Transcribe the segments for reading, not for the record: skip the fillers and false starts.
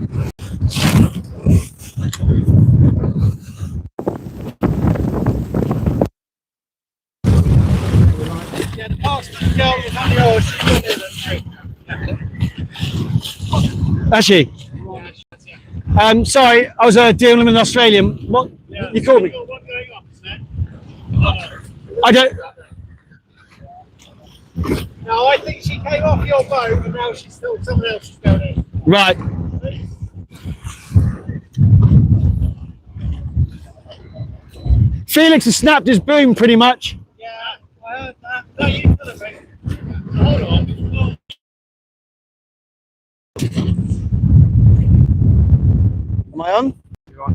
Yeah, the passport girl is on yours. Has she? Sorry, I was dealing with an Australian. What? Yeah, you called me? I don't. No, I think she came off your boat and now she's still someone else is going in. Right. Felix has snapped his boom pretty much. Yeah, I heard that. No, you could have been. Hold on. Am I on?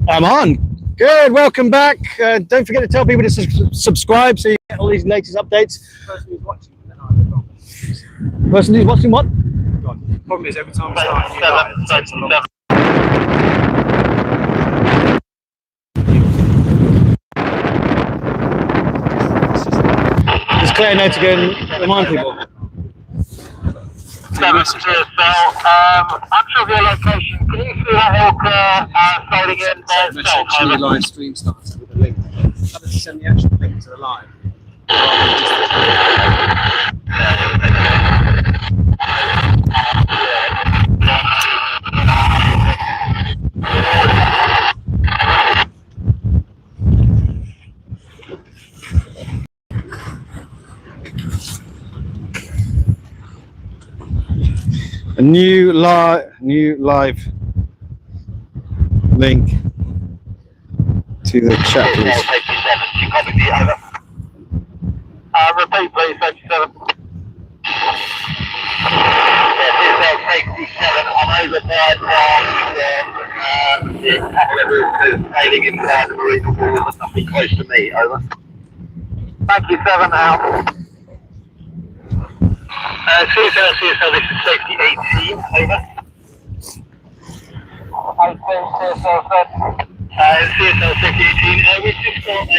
I'm on. Good, welcome back. Don't forget to tell people to subscribe so you get all these latest updates. The person who's watching what? The problem is every time we start a new line, it takes a long. It's clear now to go and remind people. I'm sure of your location. Can you see that ILCA sailing in Message to live stream starts with a link. How does it send the actual link to the live? A new live link to the chat. Repeat, please, 37. Yeah, 87. I'm over whoever is sailing inside the marine pool, there's nothing close to me, over. Thank you, 7 out. CSL, this is safety 18, over. CSL safety 18, we've just got a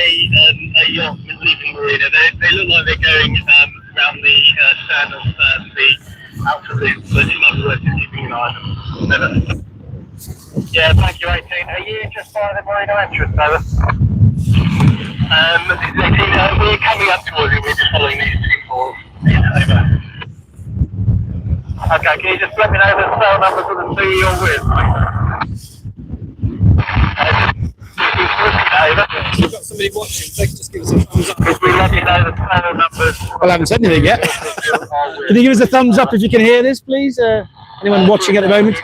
yacht leaving marina. They look like they're going around the stern of the outer loop, but it might be worth just keeping an eye on them. Over. Yeah, thank you, 18. Are you just by the marina entrance, over? This is 18, we're coming up towards you, we're just following these two falls. Over. Okay, can you just let me know the cell numbers of the two you're with, please? We've got somebody watching, so just give us a thumbs up. Could we let me know the cell numbers? Well, I haven't said anything yet. Can you give us a thumbs up if you can hear this, please? Anyone watching at the moment?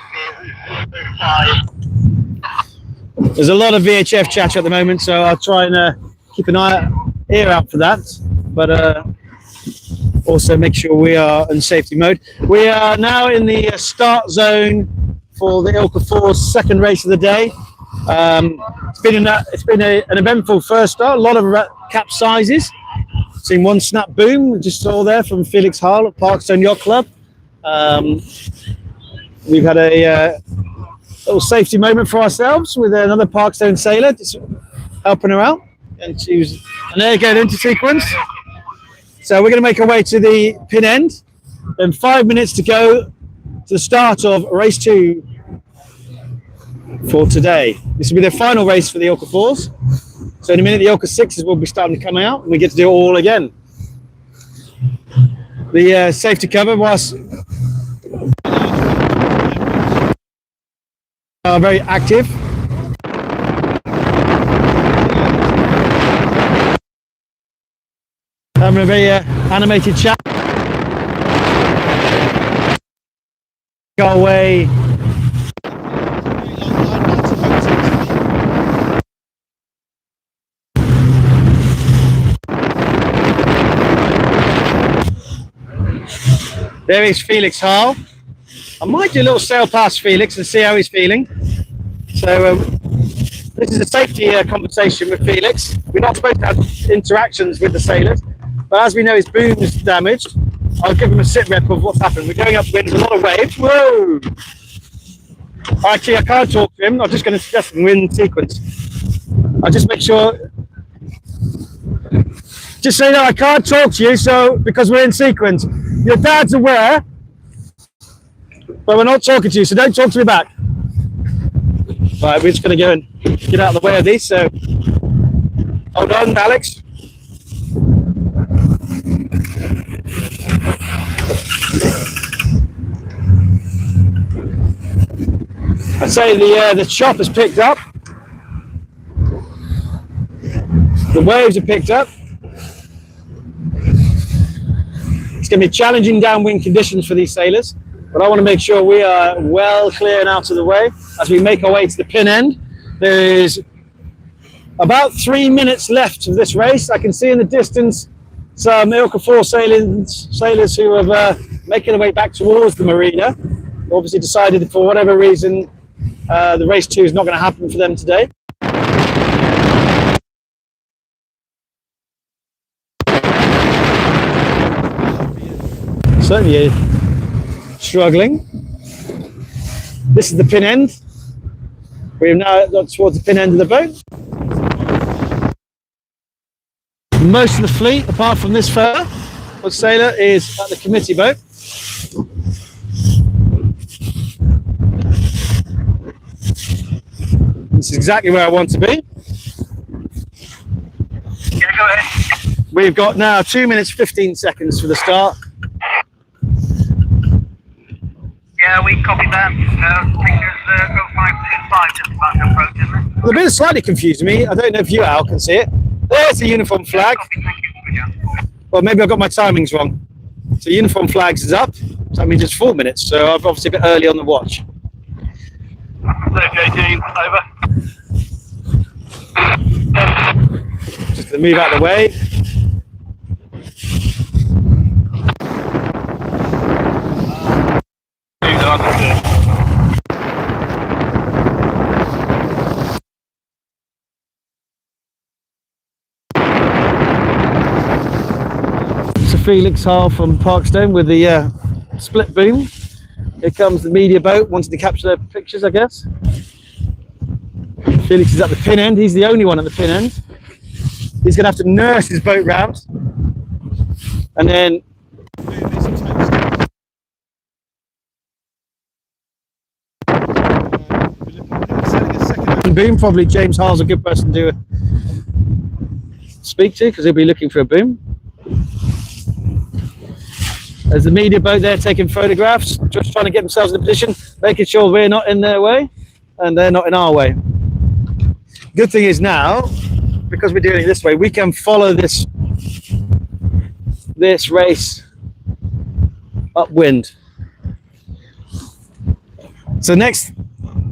There's a lot of VHF chat at the moment, so I'll try and keep an ear out for that. But also make sure we are in safety mode. We are now in the start zone for the ILCA 4's second race of the day. It's been an eventful first start. A lot of capsizes. Seen one snap boom, we just saw there from Felix Hull at Parkstone Yacht Club. We've had a little safety moment for ourselves with another Parkstone sailor just helping her out, and there again into sequence. So we're going to make our way to the pin end. Then 5 minutes to go to the start of race 2 for today. This will be the final race for the ILCA 4s. So in a minute the ILCA 6s will be starting to come out and we get to do it all again. The safety cover was very active. Having a very animated chat. Go away. There is Felix Hull. I might do a little sail past Felix and see how he's feeling. So this is a safety conversation with Felix. We're not supposed to have interactions with the sailors, but as we know his boom is damaged, I'll give him a sit rep of what's happened. We're going upwind, there's a lot of waves. Whoa! Actually, I can't talk to him. I'm just going to suggest him in sequence. I'll just make sure. Just say that I can't talk to you, so because we're in sequence. Your dad's aware, but we're not talking to you, so don't talk to me back. Right, we're just going to go and get out of the way of these. So, hold on, Alex. I'd say the chop has picked up. The waves are picked up. It's going to be challenging downwind conditions for these sailors, but I want to make sure we are well clear and out of the way as we make our way to the pin end. There is about 3 minutes left of this race. I can see in the distance some ILCA 4 sailors who are making their way back towards the marina. Obviously decided for whatever reason the race 2 is not going to happen for them today. Certainly struggling. This is the pin end. We've now got towards the pin end of the boat. Most of the fleet, apart from this fella, or sailor, is at the committee boat. This is exactly where I want to be. Yeah, go ahead. We've got now 2 minutes 15 seconds for the start. Yeah, we copy that. Fingers 0525, just about to approach, isn't it? The bit is slightly confusing me. I don't know if you, Al, can see it. There's the uniform flag. Copy, thank you. Yeah. Well, maybe I got my timings wrong. So uniform flags is up. So that means it's 4 minutes. So I'm obviously a bit early on the watch. 3018, over. Just to move out of the way. So Felix Hall from Parkstone with the split boom. Here comes the media boat wanting to capture their pictures, I guess. Felix is at the pin end. He's the only one at the pin end. He's going to have to nurse his boat round. And then boom. Probably James Hall's a good person to speak to because he'll be looking for a boom. There's the media boat there taking photographs, just trying to get themselves in a position, making sure we're not in their way and they're not in our way. Good thing is now, because we're doing it this way, we can follow this race upwind. So next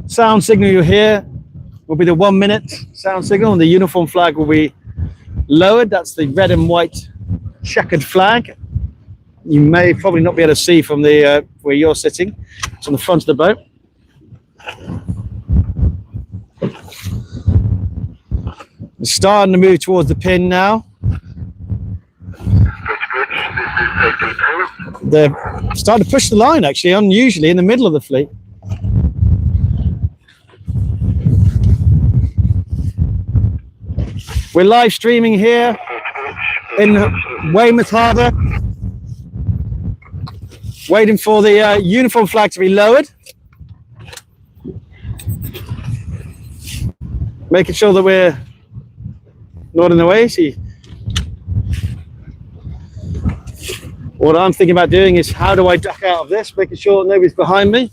sound signal you'll hear will be the 1 minute sound signal, and the uniform flag will be lowered. That's the red and white checkered flag. You may probably not be able to see from the where you're sitting. It's on the front of the boat. We're starting to move towards the pin now. They're starting to push the line, actually, unusually in the middle of the fleet. We're live streaming here in Weymouth Harbour, waiting for the uniform flag to be lowered. Making sure that we're not in the way. See, what I'm thinking about doing is how do I duck out of this, making sure nobody's behind me.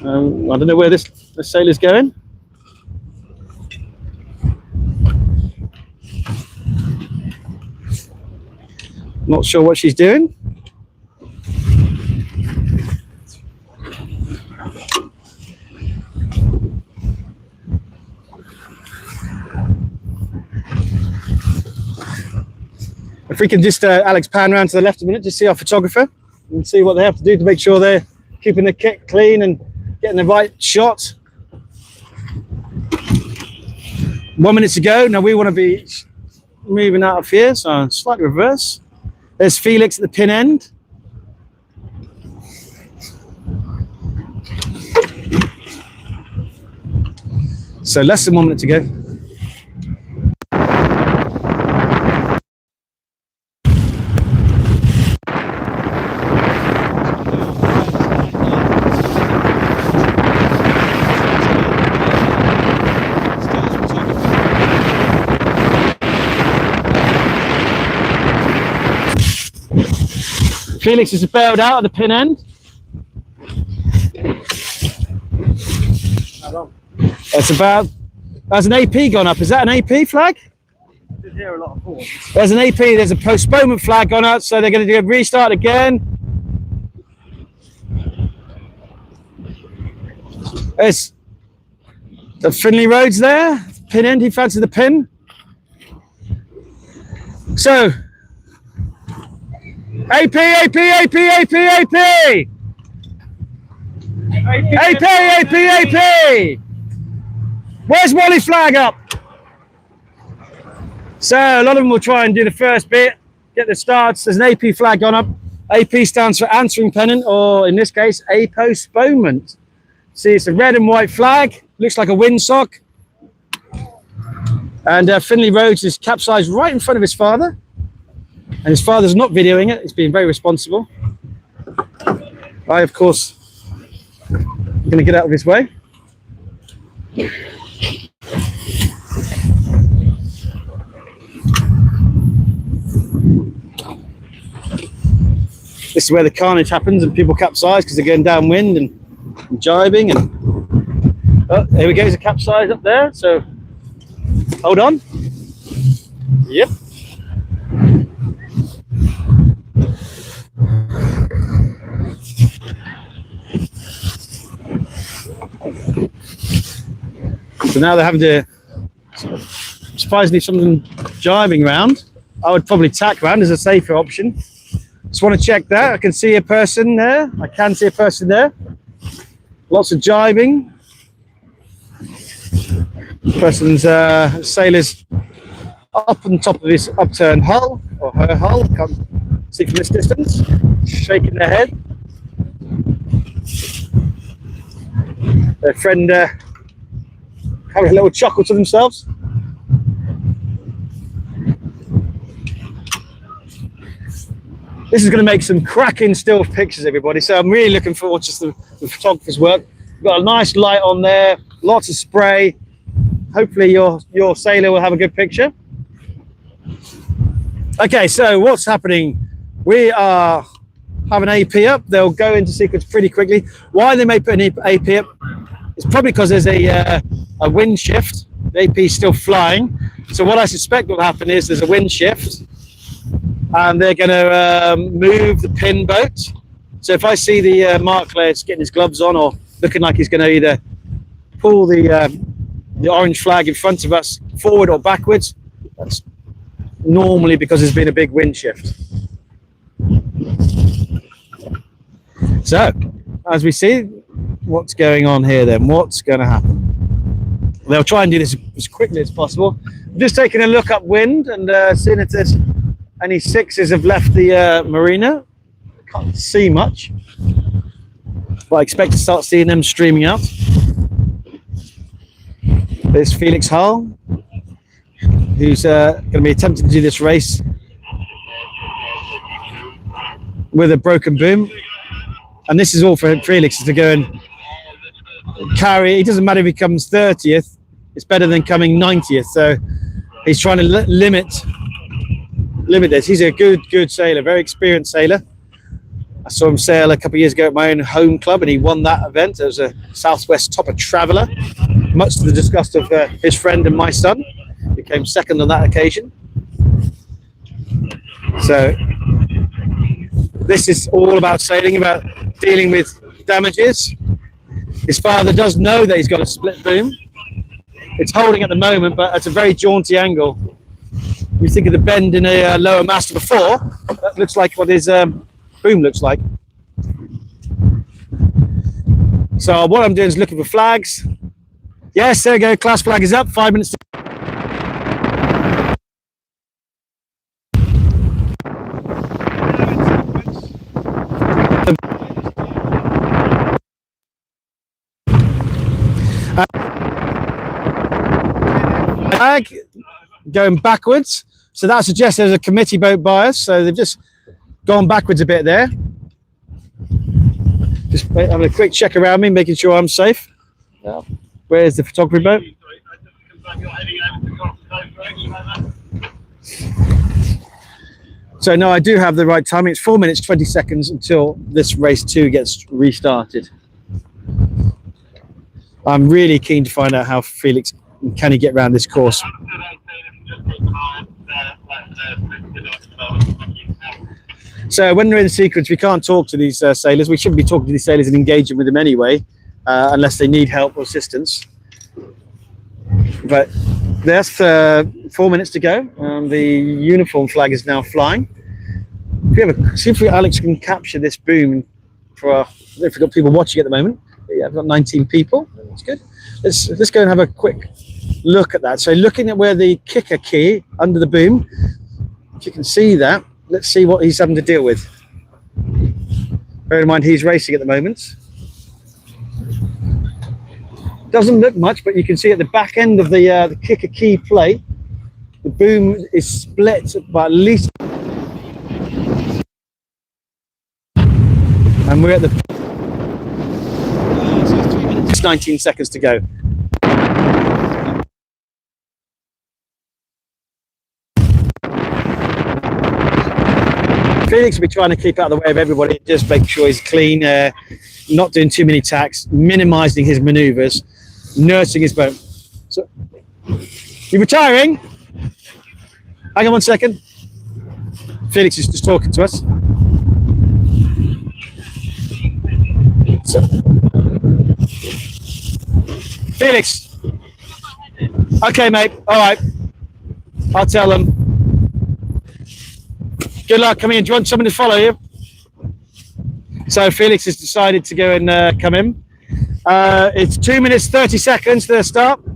I don't know where this sailor's going. Not sure what she's doing. If we can just, Alex, pan around to the left a minute, just see our photographer and see what they have to do to make sure they're keeping the kit clean and getting the right shot. 1 minute to go. Now we want to be moving out of here, so slightly reverse. There's Felix at the pin end. So less than 1 minute to go. Felix is bailed out at the pin end. It's about, there's an AP gone up. Is that an AP flag? I did hear a lot of horns. There's an AP, there's a postponement flag gone out, so they're going to do a restart again. There's the Finley Roads there, pin end, he fancies the pin. So, AP, AP, AP, AP, AP! AP, AP, AP! Where's Wally flag up? So a lot of them will try and do the first bit, get the starts. There's an AP flag gone up. AP stands for answering pennant, or in this case, a postponement. See, it's a red and white flag. Looks like a windsock. And Finley Rhodes is capsized right in front of his father. And his father's not videoing it. He's being very responsible. I, of course, am going to get out of his way. This is where the carnage happens and people capsize because they're going downwind and jibing. And oh, here we go, there's a capsize up there. So hold on. Yep. So now they're having to, surprisingly, something jibing around. I would probably tack round as a safer option. Just want to check that. I can see a person there. I can see a person there. Lots of jibing. Person's sailor's up on top of his upturned hull, or her hull. Can't see from this distance. Shaking their head. Their friend having a little chuckle to themselves. This is going to make some cracking still pictures, everybody. So I'm really looking forward to the photographer's work. We've got a nice light on there, lots of spray. Hopefully your sailor will have a good picture. Okay, so what's happening? We are having AP up. They'll go into sequence pretty quickly. Why they may put an AP up? It's probably because there's a wind shift. The AP is still flying. So what I suspect will happen is there's a wind shift. And they're going to move the pin boat. So if I see the Mark Laird's getting his gloves on or looking like he's going to either pull the orange flag in front of us forward or backwards, that's normally because there's been a big wind shift. So, as we see, what's going on here then? What's going to happen? They'll try and do this as quickly as possible. I'm just taking a look upwind and seeing if there's any sixes have left the marina. Can't see much, but I expect to start seeing them streaming out. There's Felix Hull, who's going to be attempting to do this race with a broken boom. And this is all for Felix, is to go and carry. It doesn't matter if he comes 30th, it's better than coming 90th. So he's trying to limit this. He's a good sailor, very experienced sailor. I saw him sail a couple of years ago at my own home club, and he won that event as a Southwest Topper Traveller, much to the disgust of his friend and my son. He came second on that occasion. So this is all about sailing, about dealing with damages. His father does know that he's got a split boom. It's holding at the moment, but at a very jaunty angle. You think of the bend in a lower mast before, that looks like what his boom looks like. So what I'm doing is looking for flags. Yes, there you go, class flag is up, 5 minutes to flag going backwards, so that suggests there's a committee boat bias, so they've just gone backwards a bit there. Just having a quick check around me, making sure I'm safe. Where's the photography boat? So no, I do have the right timing. It's 4 minutes 20 seconds until this race 2 gets restarted. I'm really keen to find out how Felix can he get around this course. So when they're in sequence, we can't talk to these sailors. We shouldn't be talking to these sailors and engaging with them anyway, unless they need help or assistance. But there's 4 minutes to go. The uniform flag is now flying. See if Alex can capture this boom for our, if we've got people watching at the moment. Yeah, I've got 19 people. That's good. Let's go and have a quick look at that. So looking at where the kicker key under the boom, if you can see that, let's see what he's having to deal with. Bear in mind he's racing at the moment. Doesn't look much, but you can see at the back end of the kicker key plate, the boom is split by at least. And we're at the 19 seconds to go. Felix will be trying to keep out of the way of everybody, just make sure he's clean, not doing too many tacks, minimizing his maneuvers, nursing his boat. So, you retiring? Hang on 1 second. Felix is just talking to us. So, Felix. Okay, mate. All right. I'll tell them. Good luck. Come in. Do you want someone to follow you? So Felix has decided to go and come in. It's 2 minutes 30 seconds to the start. Go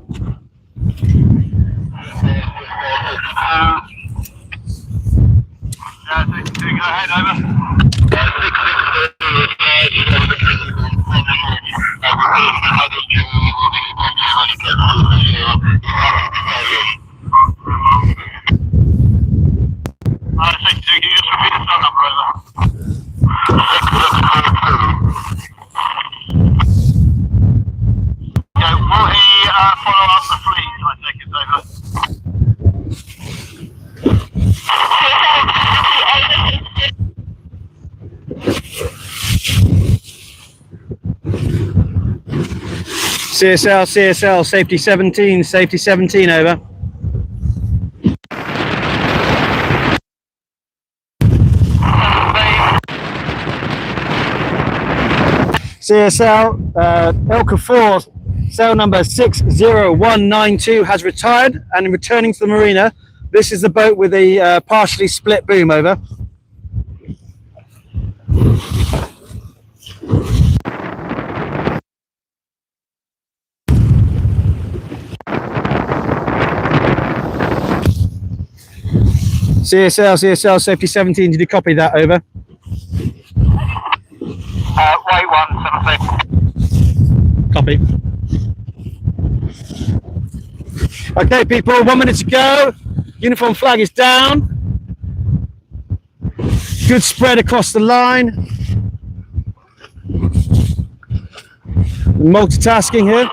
ahead, over. CSL, safety 17, over. CSL, ILCA 4, sail number 60192 has retired and returning to the marina. This is the boat with a partially split boom, over. CSL, safety 17, did you copy that, over? Copy. Okay, people, 1 minute to go. Uniform flag is down. Good spread across the line. Multitasking here.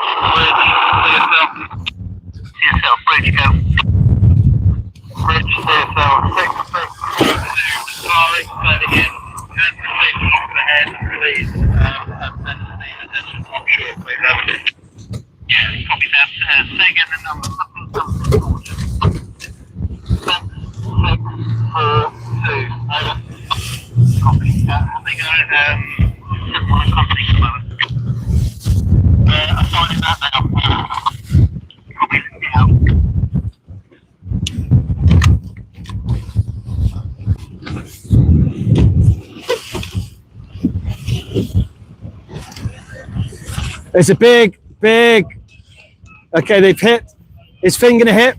CSL, bridge go. Bridge, CSL, 6, sorry, again, and proceed off the head, please, and then the attention offshore, please. Yeah, copy that. Say again the number. 6, 4, 2, over. Copy. They go, my company at the moment. Assigning that now. Copy. Yeah. It's a big. Okay, they've hit. Is Finn gonna hit?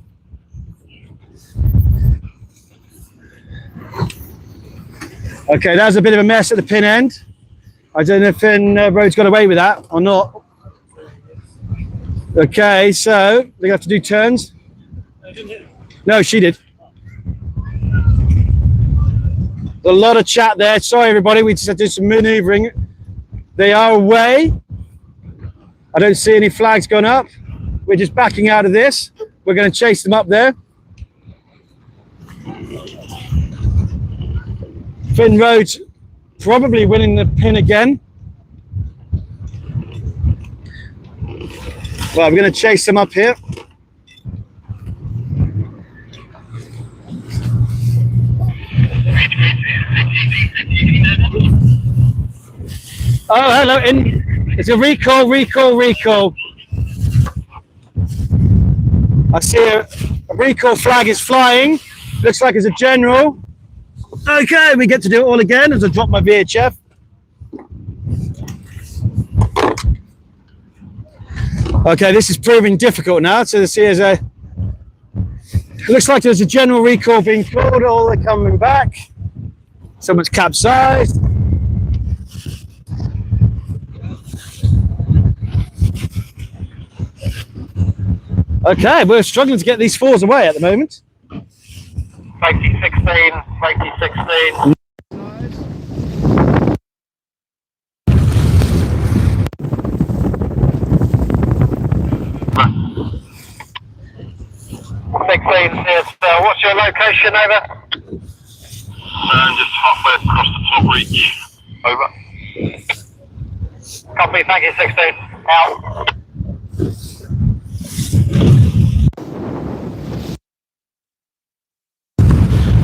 Okay, that was a bit of a mess at the pin end. I don't know if Finn Rhodes got away with that or not. Okay, so they have to do turns. No, she did. A lot of chat there. Sorry, everybody. We just had to do some maneuvering. They are away. I don't see any flags going up. We're just backing out of this. We're going to chase them up there. Finn Rhodes probably winning the pin again. Well, we're going to chase them up here. Oh, hello. It's a recall. I see a recall flag is flying. Looks like it's a general. Okay, we get to do it all again as I drop my VHF. Okay, this is proving difficult now. So this is it looks like there's a general recall being called. All they're coming back. Someone's capsized. Okay, we're struggling to get these fours away at the moment. Safety 16, safety 16. What's your location, over? Just halfway across the top reach. Over. Copy, thank you, 16. Out.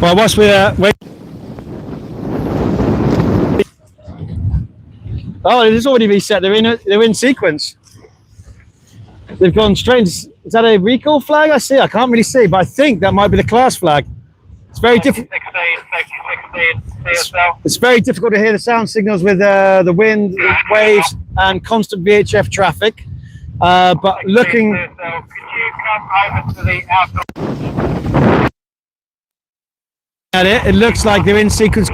Well, whilst we're waiting. Oh, it is already reset. They're in sequence. They've gone straight. Is that a recall flag? I see. I can't really see, but I think that might be the class flag. It's very difficult. It's very difficult to hear the sound signals with the wind, waves, and constant VHF traffic. But looking. Could you come over to the outdoor? At it looks like they're in sequence.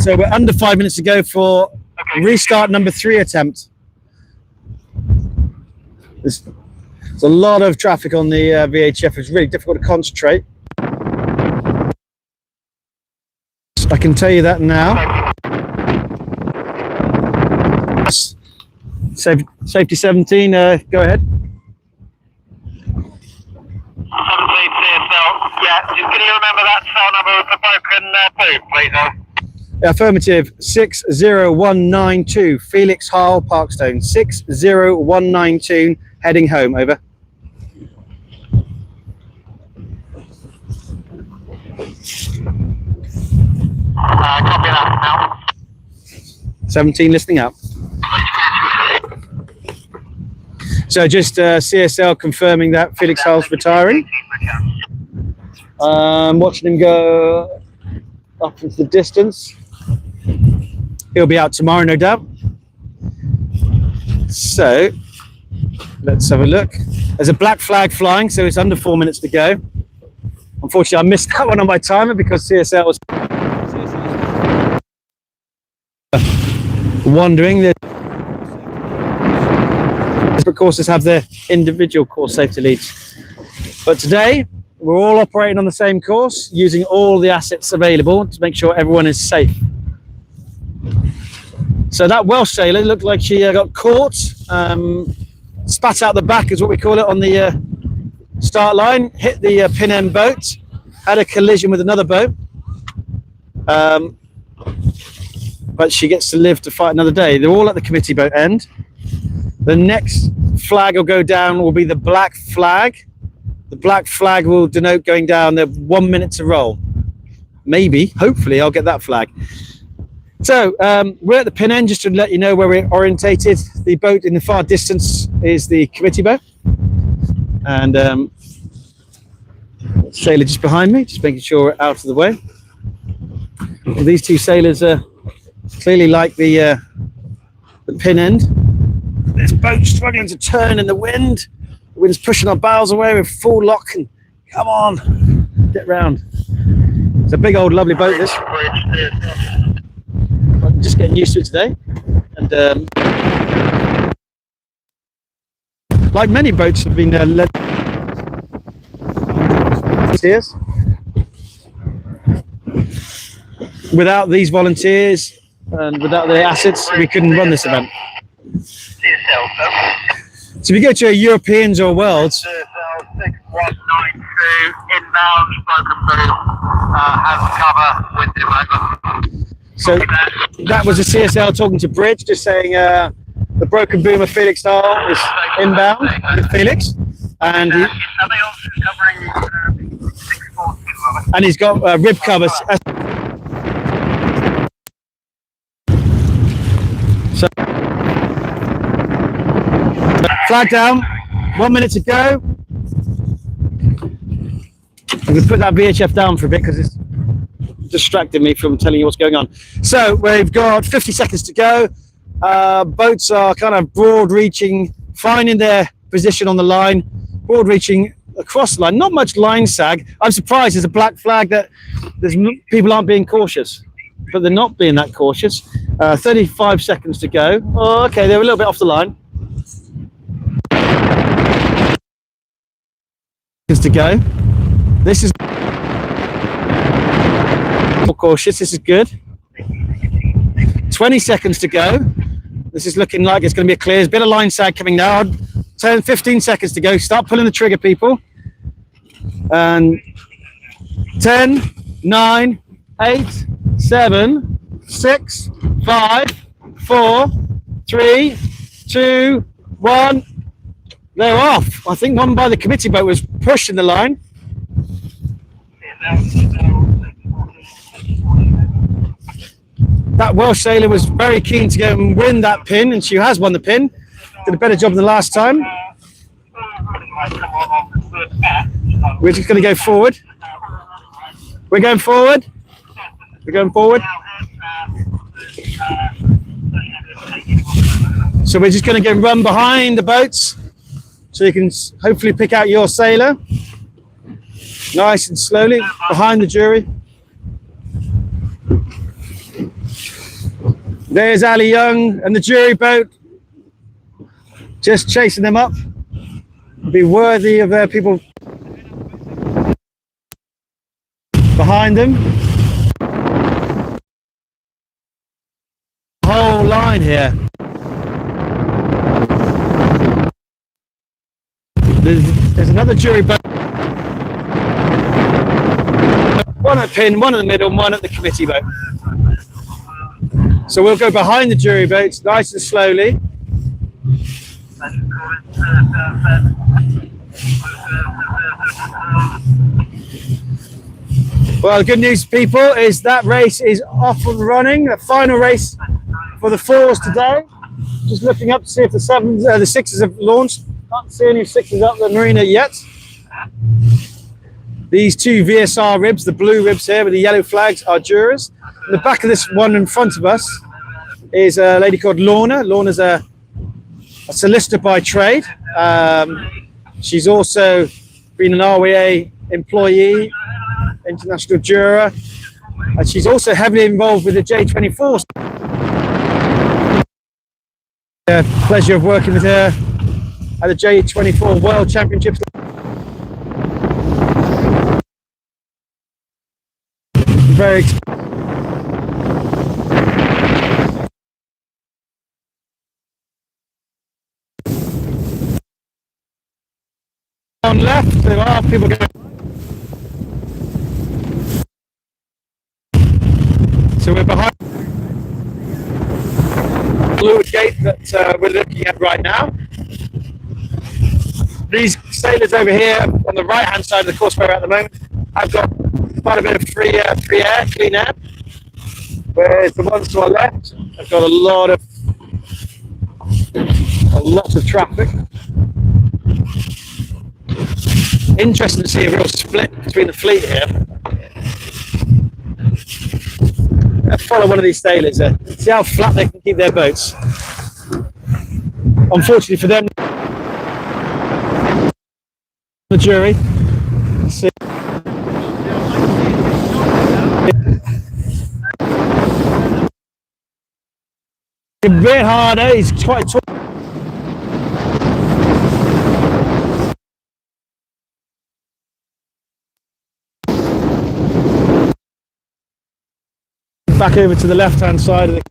So we're under 5 minutes to go for restart number 3 attempt. There's a lot of traffic on the VHF. It's really difficult to concentrate. I can tell you that now. Safety 17, go ahead. 17 CSL. Yeah, can you remember that cell number with the broken boot, please? Affirmative. 60192 Felix Hall, Parkstone. 60192 heading home. Over. Copy that now. 17 listening up. So just CSL confirming that Felix Hall's retiring. Watching him go up into the distance. He'll be out tomorrow, no doubt. So let's have a look. There's a black flag flying, so it's under 4 minutes to go. Unfortunately, I missed that one on my timer because CSL was wondering that different courses have their individual course safety leads. But today, we're all operating on the same course, using all the assets available to make sure everyone is safe. So that Welsh sailor looked like she got caught, spat out the back is what we call it on the start line, hit the pin end boat, had a collision with another boat, but she gets to live to fight another day. They're all at the committee boat end. The next flag will go down will be the black flag. The black flag will denote going down. They're 1 minute to roll. Maybe, hopefully, I'll get that flag. So we're at the pin end, just to let you know where we're orientated. The boat in the far distance is the committee boat. And sailor just behind me, just making sure we're out of the way. Well, these two sailors clearly like the pin end. This boat struggling to turn in the wind. The wind's pushing our bows away with full lock and come on, get round. It's a big old lovely boat this. I'm just getting used to it today. And like many boats have been led volunteers. Without these volunteers and without the assets, we couldn't run this event. So if you go to a Europeans or Worlds, 6192 inbound, broken boot. has cover with him over. So that was a CSL talking to Bridge, just saying the broken boomer Felix Dahl is inbound with Felix, and Are they also covering 640? and he's got rib covers. So flag down. 1 minute to go. I'm going to put that VHF down for a bit because it's distracted me from telling you what's going on. So we've got 50 seconds to go. Boats are kind of broad reaching, finding their position on the line, broad reaching across the line. Not much line sag. I'm surprised there's a black flag that people aren't being cautious, but they're not being that cautious. 35 seconds to go. Oh, okay, they're a little bit off the line. To go. This is more cautious. This is good. 20 seconds to go. This is looking like it's going to be a clear. There's a bit of line sag coming now. 10, 15 seconds to go. Start pulling the trigger, people. And 10, 9, 8, 7, 6, 5, 4, 3, 2, 1. They're off. I think one by the committee boat was pushing the line. That Welsh sailor was very keen to go and win that pin, and she has won the pin. Did a better job than the last time. We're just going to go forward. We're going forward. We're going forward. So we're just going to go run behind the boats, so you can hopefully pick out your sailor. Nice and slowly, behind the jury. There's Ali Young and the jury boat, just chasing them up. Be worthy of their people behind them. Whole line here. There's another jury boat. One at pin, one in the middle, one at the committee boat. So we'll go behind the jury boats, nice and slowly. Well, the good news, people, is that race is off and running. The final race for the fours today. Just looking up to see if the sixes have launched. Can't see any sixes up the marina yet. These two VSR ribs, the blue ribs here with the yellow flags, are jurors. In the back of this one in front of us is a lady called Lorna. Lorna's a solicitor by trade. She's also been an RWA employee, international juror, and she's also heavily involved with the J24. Pleasure of working with her at the J24 World Championships. Very on left, there are people going. So we're behind the fluid gate that we're looking at right now. These sailors over here on the right hand side of the course we're at the moment, I've got quite a bit of free air, clean air. Whereas the ones to our left, I've got a lot of traffic. Interesting to see a real split between the fleet here. Let's follow one of these sailors, see how flat they can keep their boats. Unfortunately for them, the jury. Let's see. A bit harder, he's quite tall. Back over to the left hand side of the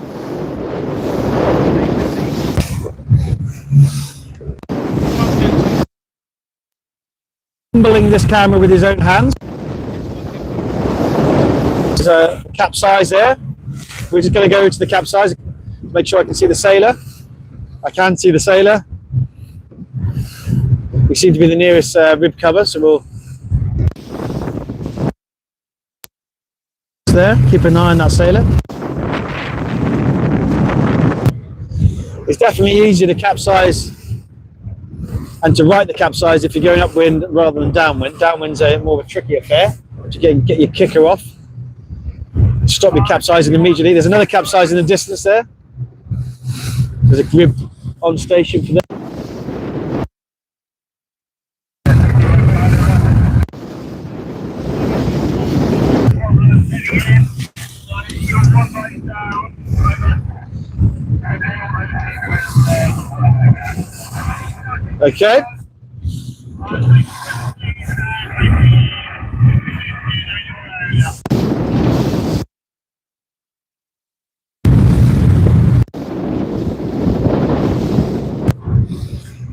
fumbling this camera with his own hands. There's a capsize there. We're just going to go to the capsize, make sure I can see the sailor. I can see the sailor. We seem to be the nearest rib cover, so we'll there. Keep an eye on that sailor. It's definitely easier to capsize and to right the capsize if you're going upwind rather than downwind. Downwind's more of a tricky affair. To get your kicker off. Stop your capsizing immediately. There's another capsize in the distance there. There's a rib on station for that. Okay.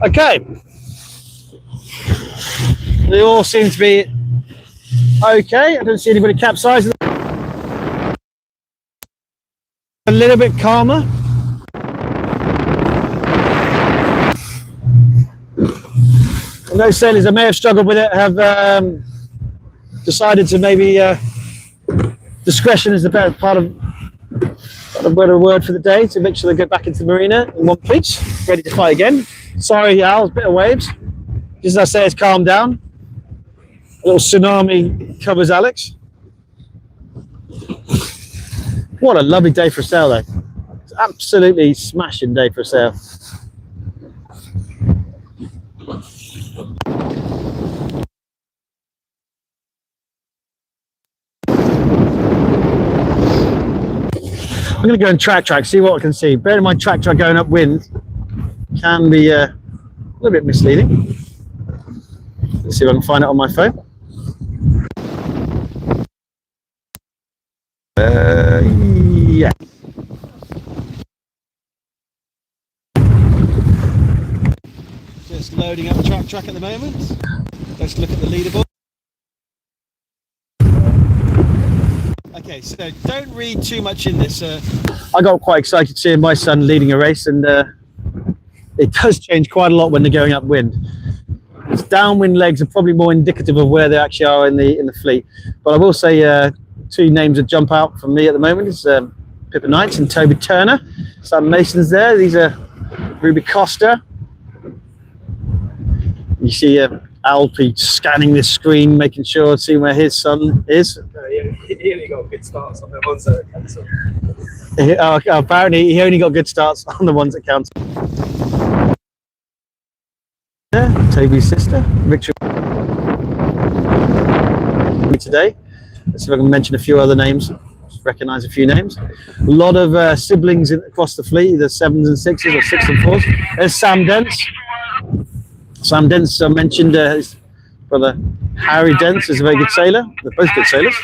Okay. They all seem to be okay. I don't see anybody capsizing. A little bit calmer. And those sailors that may have struggled with it have decided to maybe discretion is the better part of a better word for the day, to make sure they get back into the marina in one piece, ready to fight again. Sorry, Al, a bit of waves. Just as I say, it's calmed down. A little tsunami covers Alex. What a lovely day for a sail, though. It's absolutely smashing day for a sail. I'm going to go and track, see what I can see. Bear in mind, track going upwind can be a little bit misleading. Let's see if I can find it on my phone. Yeah. Just loading up track at the moment. Let's look at the leaderboard. Okay, so don't read too much in this. I got quite excited seeing my son leading a race, and it does change quite a lot when they're going upwind. Its downwind legs are probably more indicative of where they actually are in the fleet. But I will say two names that jump out for me at the moment is Pippa Knights and Toby Turner. Sam Mason's there. These are Ruby Costa. You see Alpi scanning this screen, making sure, seeing where his son is. He only got good starts on the ones that cancelled. Apparently, he only got good starts on the ones that counted. Yeah, Toby's sister, Victoria. Today, let's see if I can mention a few other names. Just recognise a few names. A lot of siblings across the fleet, either 7s and 6s or 6s and 4s. There's Sam Dents. Sam Dents, I mentioned his brother Harry Dents is a very good sailor. They're both good sailors.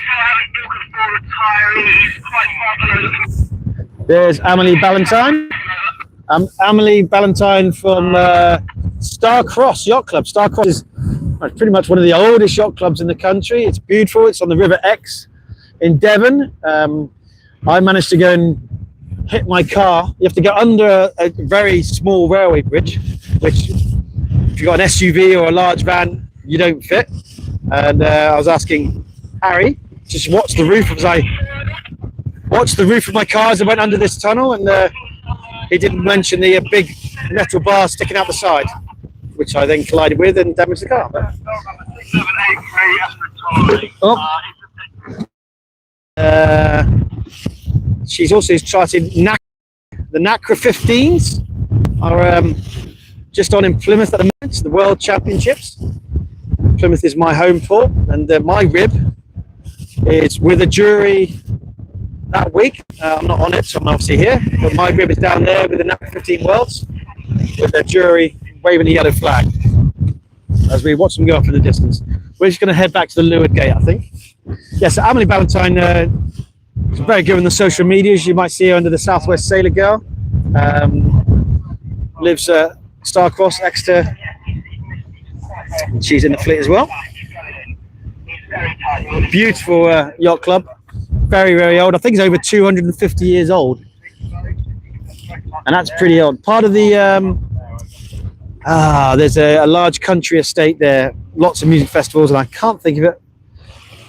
There's Amelie Ballantyne. Amelie Ballantyne from Star Cross Yacht Club. Star Cross is pretty much one of the oldest yacht clubs in the country. It's beautiful. It's on the River Exe in Devon. I managed to go and hit my car. You have to go under a very small railway bridge, which if you've got an SUV or a large van, you don't fit. And I was asking Harry, just watch the roof as I watched the roof of my car as I went under this tunnel, and he didn't mention the big metal bar sticking out the side, which I then collided with and damaged the car. She's also charted the NACRA 15s are just on in Plymouth at the moment, the World Championships. Plymouth is my home port, and my rib is with a jury that week. I'm not on it, so I'm obviously here, but my rib is down there with the NACRA 15 Worlds, with the jury waving the yellow flag as we watch them go off in the distance. We're just going to head back to the Leeward Gate, I think. Yes, so Amelie Ballantyne is very good on the social medias. You might see her under the Southwest Sailor Girl. Lives at Starcross, Exeter. She's in the fleet as well. Beautiful yacht club. very, very old. I think it's over 250 years old. And that's pretty old. Part of the, there's a large country estate there, lots of music festivals, and I can't think of it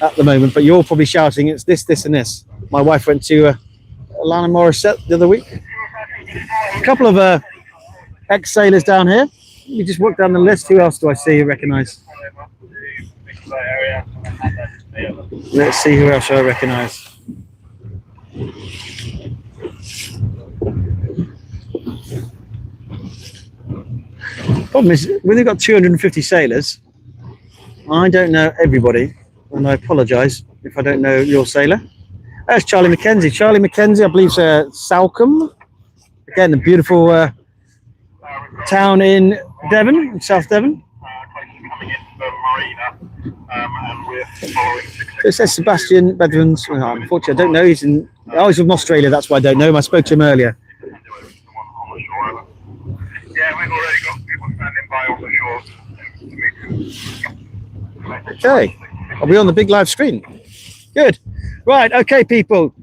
at the moment, but you're all probably shouting, it's this, this, and this. My wife went to Alanis Morissette the other week. A couple of ex-sailors down here. You just walk down the list. Who else do I see you recognise? Let's see who else I recognise. Problem is, when they've got 250 sailors, I don't know everybody, and I apologise if I don't know your sailor. That's Charlie Mackenzie. Charlie Mackenzie, I believe, is Salcombe. Again, the beautiful town in Devon, South Devon. It says Sebastian Bedouins. Oh, unfortunately, I don't know. He's from Australia. That's why I don't know him. I spoke to him earlier. Yeah, we've already got people standing by on the shore. Okay, are we on the big live screen? Good. Right, okay, people.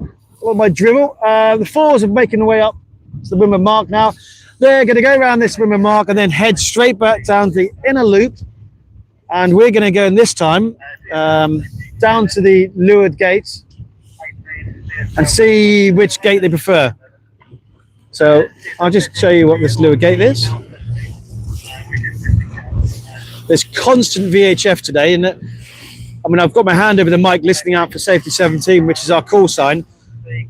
All my dribble. The fours are making their way up to the Windward Mark now. They're going to go around this Windward Mark and then head straight back down to the inner loop. And we're going to go in this time down to the Leeward Gate and see which gate they prefer. So I'll just show you what this Leeward Gate is. There's constant VHF today, and I mean, I've got my hand over the mic listening out for Safety 17, which is our call sign.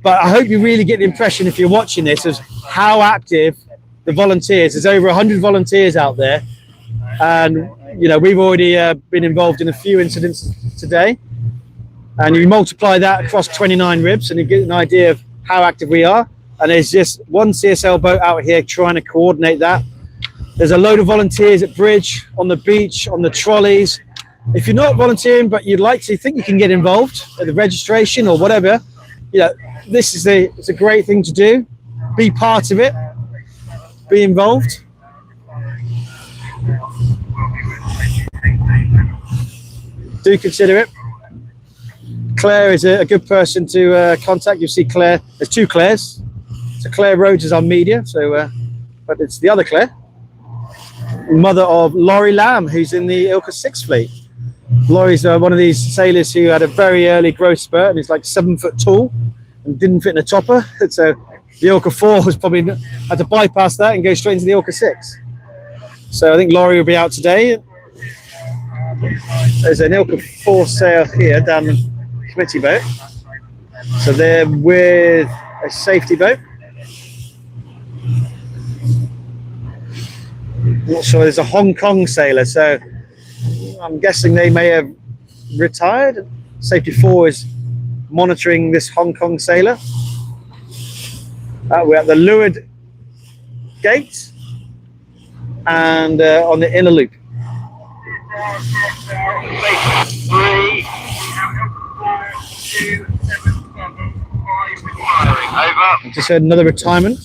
But I hope you really get the impression, if you're watching this, of how active the volunteers. There's over 100 volunteers out there, and you know, we've already been involved in a few incidents today. And you multiply that across 29 ribs, and you get an idea of how active we are. And there's just one CSL boat out here trying to coordinate that. There's a load of volunteers at bridge, on the beach, on the trolleys. If you're not volunteering, but you'd like to think you can get involved at the registration or whatever, you know, this is it's a great thing to do. Be part of it. Be involved. Do consider it. Claire is a good person to contact. You'll see Claire. There's two Claires. So Claire Rhodes is our media, so but it's the other Claire, mother of Laurie Lamb, who's in the ILCA 6 fleet. Laurie's one of these sailors who had a very early growth spurt and is like 7 foot tall and didn't fit in a topper. So the ILCA 4 was probably had to bypass that and go straight into the ILCA 6. So I think Laurie will be out today. There's an ILCA 4 sail here down the committee boat. So they're with a safety boat. I'm not sure. There's a Hong Kong sailor, so I'm guessing they may have retired. Safety 4 is monitoring this Hong Kong sailor. We're at the Leeward Gate and on the inner loop. I just heard another retirement.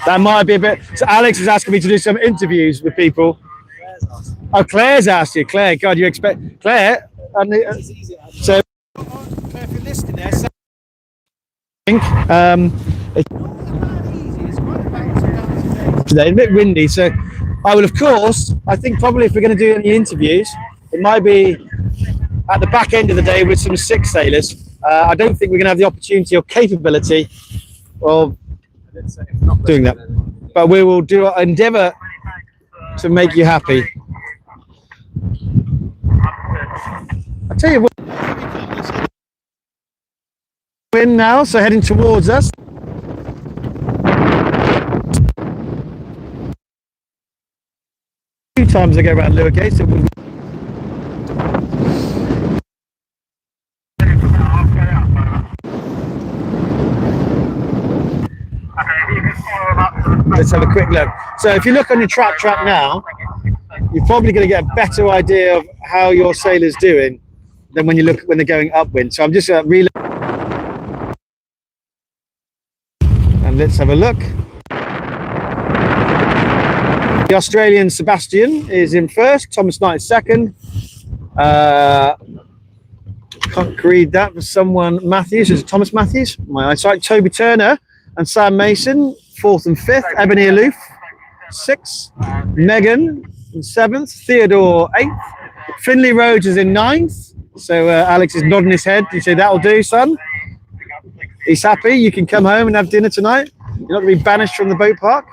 That might be a bit. So Alex is asking me to do some interviews with people. Oh, Claire's asked you. Claire, God, you expect Claire? So, Claire, if you're listening there, so it's today, a bit windy, so I will, of course, I think probably if we're going to do any interviews, it might be at the back end of the day with some 6 sailors. I don't think we're going to have the opportunity or capability of doing that, but we will do our endeavour to make you happy. I tell you what, wind now, so heading towards us. A few times I go around Leeward Gate, so we'll let's have a quick look. So if you look on your track now, you're probably going to get a better idea of how your sailor's doing. than when they're going upwind. So I'm just and let's have a look. The Australian Sebastian is in first, Thomas Knight is second. Can't read that for someone. Matthews, is it Thomas Matthews? My eyesight. Toby Turner and Sam Mason, fourth and fifth. Ebony Aloof, sixth. Megan in seventh. Theodore, eighth. Finley Rhodes is in ninth. So Alex is nodding his head. You say, that'll do, son. He's happy. You can come home and have dinner tonight. You're not going to be banished from the boat park.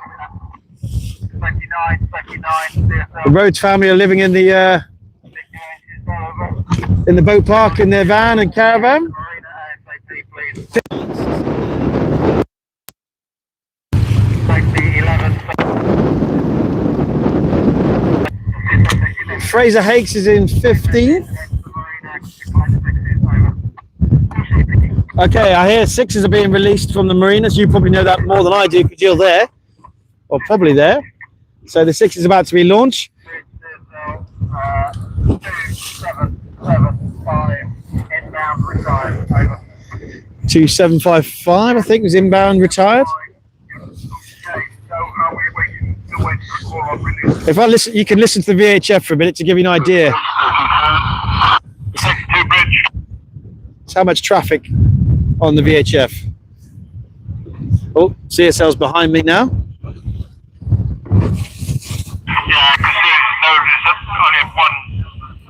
The Rhodes family are living in the boat park in their van and caravan. Fraser Hakes is in 15th. Okay, I hear sixes are being released from the marinas. You probably know that more than I do because you're there, or probably there. So the six is about to be launched. 2755, I think, was inbound retired. If I listen, you can listen to the VHF for a minute to give you an idea. It's how much traffic on the VHF. Oh, CSL's behind me now. Yeah, because there's only one, two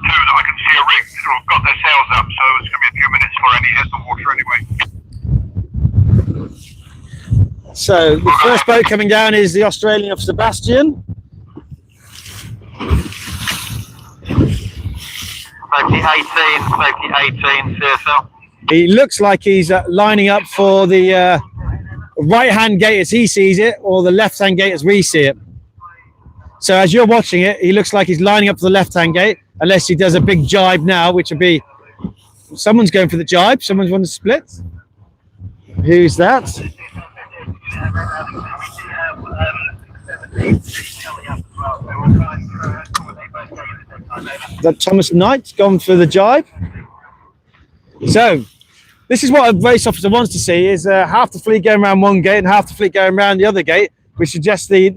that I can see a rig that have got their sails up, so it's going to be a few minutes before any hits the water anyway. So the first boat coming down is the Australian of Sebastian. Safety 18, CSL. He looks like he's lining up for the right-hand gate as he sees it, or the left-hand gate as we see it. So as you're watching it, he looks like he's lining up for the left-hand gate, unless he does a big jibe now, which would be, someone's going for the jibe, someone's wanting to split. Who's that? Is that Thomas Knight gone for the jibe? So this is what a race officer wants to see, is half the fleet going around one gate and half the fleet going around the other gate, which suggests the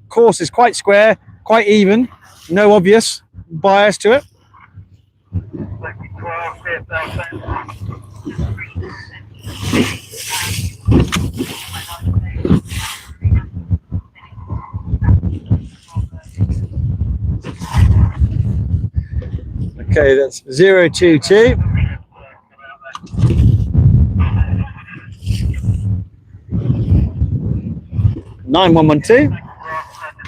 course is quite square, quite even, no obvious bias to it. Okay, that's 022. Nine 112.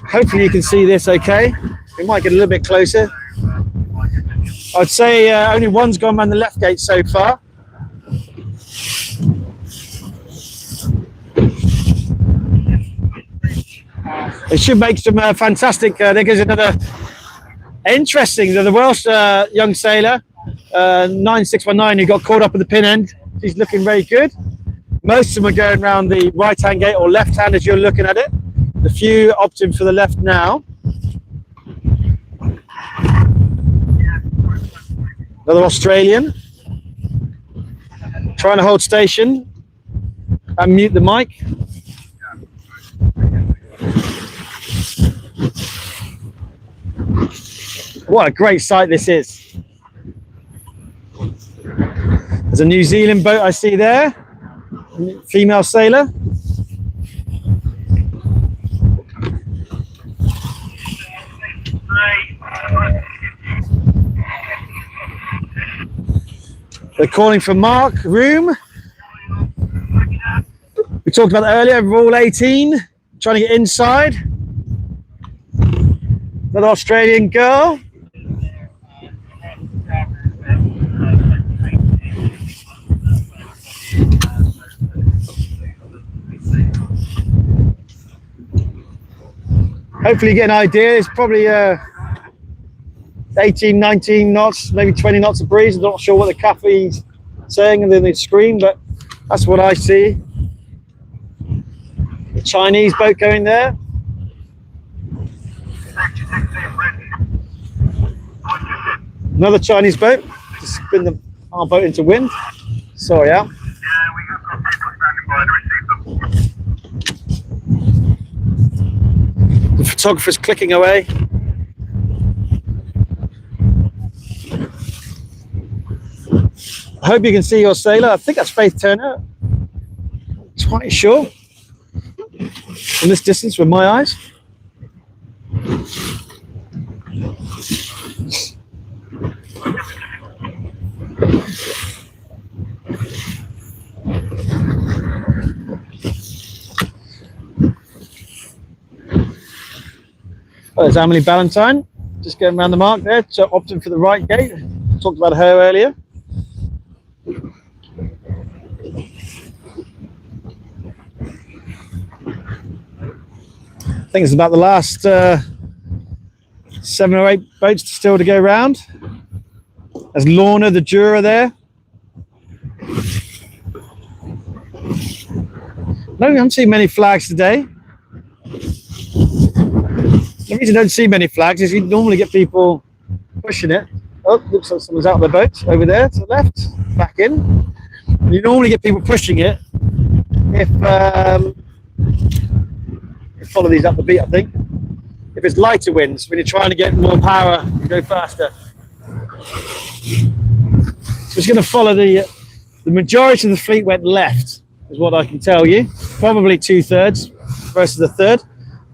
Hopefully you can see this okay. We might get a little bit closer. I'd say only one's gone around the left gate so far. It should make some fantastic. There goes another interesting. The Welsh young sailor, 9619, who got caught up at the pin end. He's looking very good. Most of them are going around the right-hand gate or left-hand as you're looking at it. The few opting for the left now. Another Australian. Trying to hold station and mute the mic. What a great sight this is. There's a New Zealand boat I see there. Female sailor. They're calling for Mark Room. We talked about that earlier, rule 18, trying to get inside. Another Australian girl. Hopefully you get an idea. It's probably 18, 19 knots, maybe 20 knots of breeze. I'm not sure what the caffeine's saying and then the screen, but that's what I see. The Chinese boat going there. Another Chinese boat. to spin our boat into wind. Sorry, Al. Yeah, we've got people standing by to receive them. The photographer's clicking away. I hope you can see your sailor. I think that's Faith Turner. Quite sure. From this distance with my eyes. Oh, there's Emily Ballantyne, just going around the mark there, so opting for the right gate. Talked about her earlier. I think it's about the last 7 or 8 boats still to go round. There's Lorna, the juror there. No, I haven't seen many flags today. The reason I don't see many flags is you normally get people pushing it. Oh, looks like someone's out of the boat over there to the left, back in. You normally get people pushing it if follow these up the beat, I think. If it's lighter winds, when you're trying to get more power, you go faster. So it's going to follow the majority of the fleet went left, is what I can tell you. Probably 2/3 versus a third.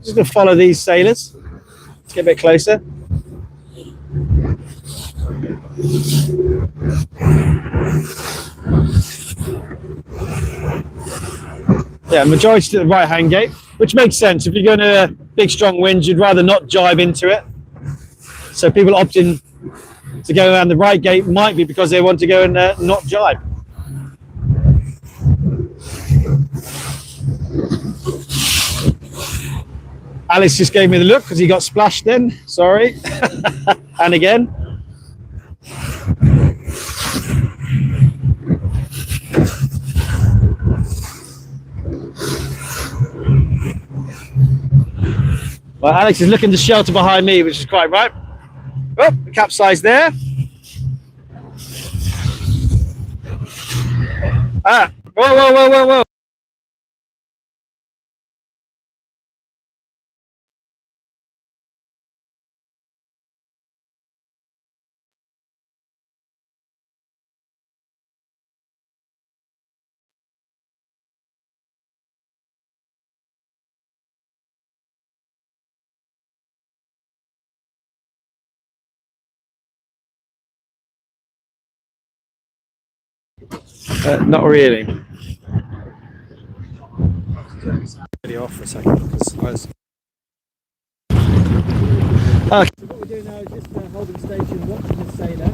Just going to follow these sailors. Let's get a bit closer. Yeah, majority to the right-hand gate, which makes sense. If you're going to a big strong winds, you'd rather not jibe into it. So people opting to go around the right gate might be because they want to go and not jibe. Alex just gave me the look because he got splashed then. Sorry. And again. Well, Alex is looking to shelter behind me, which is quite right. Oh, the capsize there. Ah, whoa, whoa, whoa, whoa, whoa. Not really. Video off for a second. Okay. So what we're doing now is just holding station, watching the sailor.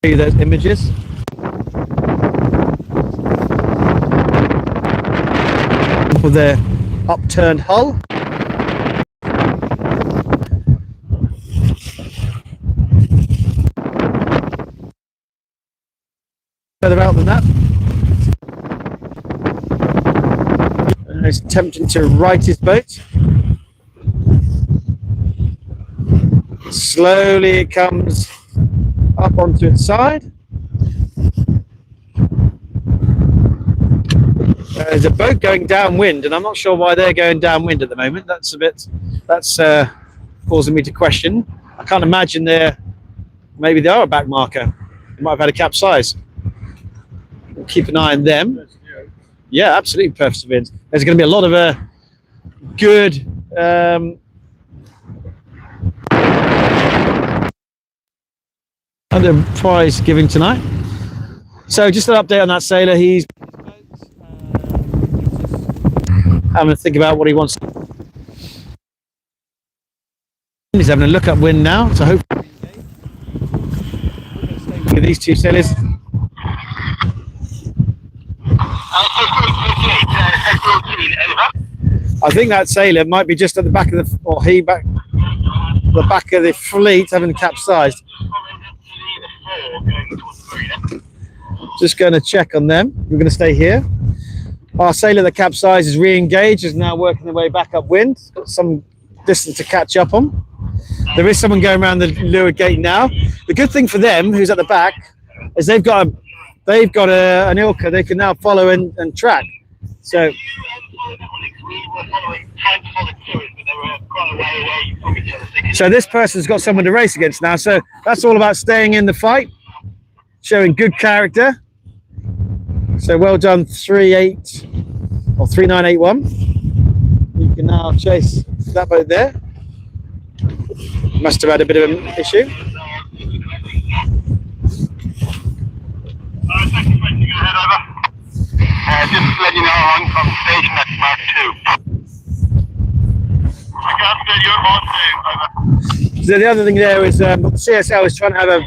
Show you those images. For their upturned hull. Further out than that. And he's attempting to right his boat. Slowly it comes up onto its side. There's a boat going downwind, and I'm not sure why they're going downwind at the moment. That's causing me to question. I can't imagine maybe they are a back marker. They might have had a capsize. We'll keep an eye on them. Yeah, absolutely perseverance. There's going to be a lot of good under prize giving tonight. So just an update on that sailor. He's having to think about what he wants. He's having a look up wind now, so hopefully with these two sailors. I think that sailor might be just at the back of the back of the fleet, having capsized. Just going to check on them. We're going to stay here. Our sailor that capsized is re-engaged, is now working their way back upwind. Got some distance to catch up on. There is someone going around the leeward gate now. The good thing for them, who's at the back, is they've got an ILCA they can now follow and track. So We were following, trying to follow tourists, but they were quite a way away from each other. So this person's got someone to race against now. So that's all about staying in the fight, showing good character. So well done, 3.8 or 3.981. You can now chase that boat there. Must have had a bit of an issue. Thank you, go ahead, over. Just to let you know, I'm from station at Mark 2. Over. So the other thing there is CSL is trying to have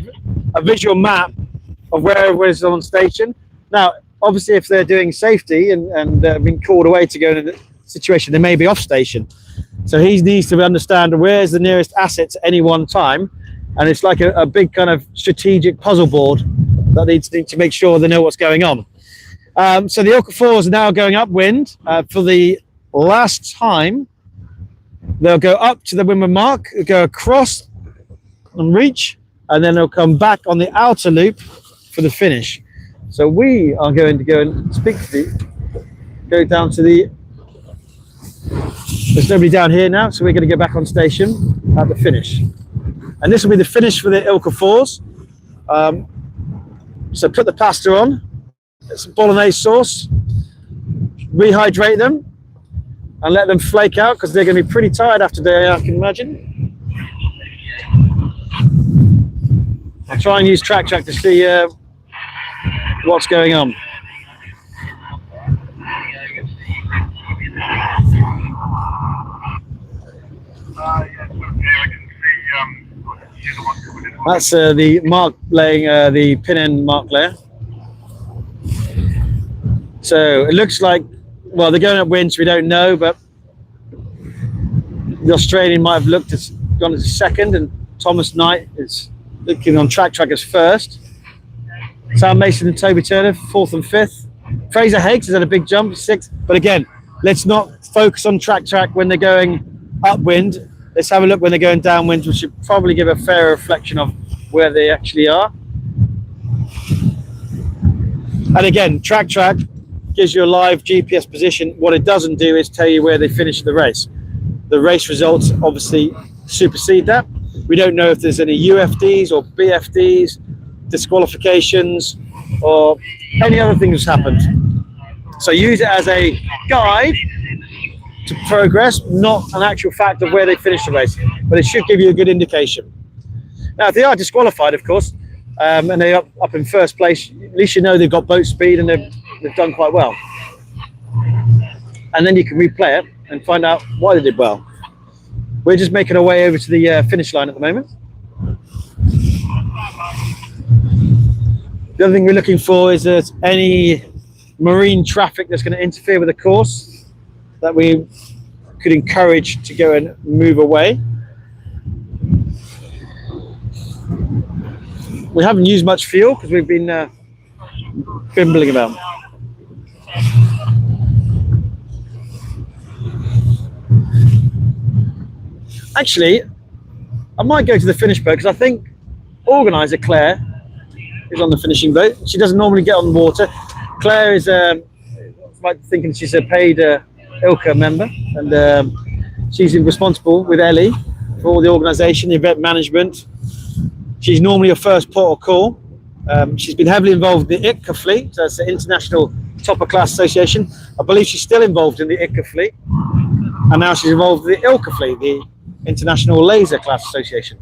a visual map of where everyone's on station. Now, obviously, if they're doing safety and being called away to go in a situation, they may be off station. So he needs to understand where's the nearest assets at any one time. And it's like a big kind of strategic puzzle board that needs to make sure they know what's going on. So the ILCA 4s are now going upwind for the last time. They'll go up to the windward mark, go across and reach, and then they'll come back on the outer loop for the finish. So we are going to go and go down to the, there's nobody down here now, so we're going to go back on station at the finish. And this will be the finish for the ILCA 4s. So put the pasta on, get some bolognese sauce, rehydrate them, and let them flake out because they're going to be pretty tired after today, I can imagine. I'll try and use track to see what's going on. That's the mark laying the pin end mark layer. So it looks like, well, they're going upwind, so we don't know, but the Australian might have gone as second, and Thomas Knight is looking on track as first. Sam Mason and Toby Turner, 4th and 5th. Fraser Hakes has had a big jump, 6th. But again, let's not focus on track when they're going upwind. Let's have a look when they're going downwind, which should probably give a fair reflection of where they actually are. And again, track gives you a live GPS position. What it doesn't do is tell you where they finished the race. The race results obviously supersede that. We don't know if there's any UFDs or BFDs, disqualifications, or any other things happened. So use it as a guide to progress, not an actual fact of where they finished the race, but it should give you a good indication. Now, if they are disqualified, of course, and they're up in first place, at least you know they've got boat speed and they've done quite well. And then you can replay it and find out why they did well. We're just making our way over to the finish line at the moment. The other thing we're looking for is any marine traffic that's going to interfere with the course that we could encourage to go and move away. We haven't used much fuel because we've been bimbling about. Actually, I might go to the finish boat because I think organizer Claire is on the finishing boat. She doesn't normally get on the water. Claire is like thinking she's a paid ILCA member, and she's responsible with Ellie for all the organisation, the event management. She's normally your first port of call. She's been heavily involved in the ILCA fleet, so it's the International Topper Class Association. I believe she's still involved in the ILCA fleet, and now she's involved in the ILCA fleet, the International Laser Class Association.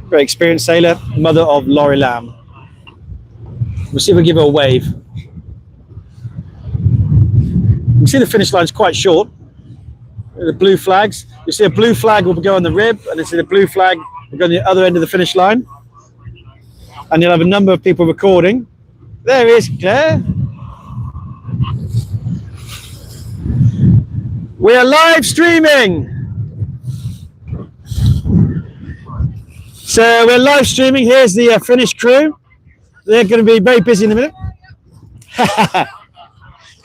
Very experienced sailor, mother of Laurie Lamb. We'll see if we give her a wave. You can see the finish line's quite short. The blue flags. You see a blue flag will go on the rib, and you see the blue flag will go on the other end of the finish line. And you'll have a number of people recording. There is Claire. We are live streaming. So we're live streaming. Here's the finish crew. They're going to be very busy in a minute.